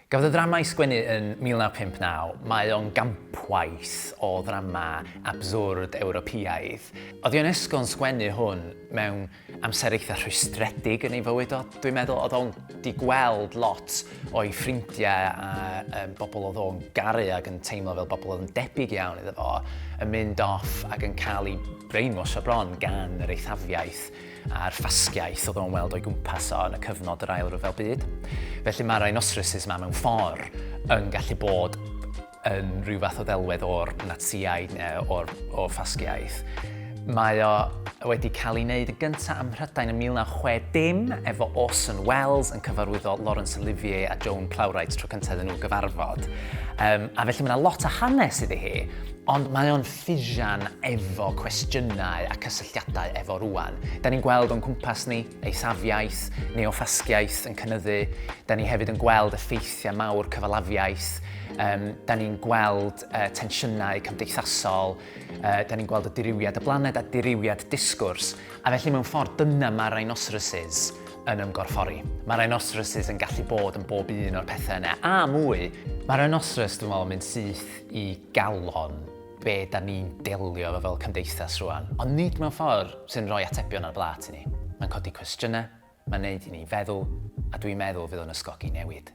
Gafodd y ddrama ei sgwennu yn 1959, mae o'n gampwaith o ddrama abswrd Ewropeaidd. Oedd Ionesco'n sgwennu hwn mewn amser eitha rhwystredig yn ei fywyd o. Dwi'n meddwl oedd o'n di gweld lot o'i ffrindiau a bobl oedd o'n garu ac yn teimlo fel bobl oedd yn debyg iawn iddo fo, yn mynd off ac yn cael ei brainwash o bron gan yr eithafiaeth a'r ffasgiaeth oedd o'n weld o'i gwmpas o yn y cyfnod yr Ail Ryfel Byd. Felly mae'r rhinoceros yma mewn ffordd yn gallu bod yn rhyw fath o ddelwedd o'r Natsiaid neu o'r ffasgiaeth. Mae o wedi cael ei wneud y gyntaf ym Mhrydain yn 1960 efo Orson Welles yn cyfarwyddo Laurence Olivier a Joan Plowright tro cyntaf iddyn nhw gyfarfod. A felly mae yna lot o hanes iddi hi, ond mae o'n ffisian efo cwestiynau a cysylltiadau efo rwan. Da ni'n gweld o'n cwmpas ni eithafiaeth, neoffasgiaeth yn cynyddu. Da ni hefyd yn gweld effeithiau mawr cyfalafiaeth. Da ni'n gweld tensiynau cymdeithasol. Da ni'n gweld y diriwiad y blaned a diriwiad disgwrs. A felly mewn ffordd dyna mae'r rhinoceroses yn ymgorffori. Mae'r rhinoceroses yn gallu bod yn bob un o'r pethau yna a mwy. Mae'r rhinoceros, dwi'n meddwl, yn mynd syth i galon be da ni'n delio efo fel cymdeithas rwan. Ond nid mewn ffordd sy'n rhoi atebion ar blat i ni. Mae'n codi cwestiynau, mae'n neud i ni feddwl, a dwi'n meddwl fydd o'n ysgogi newid.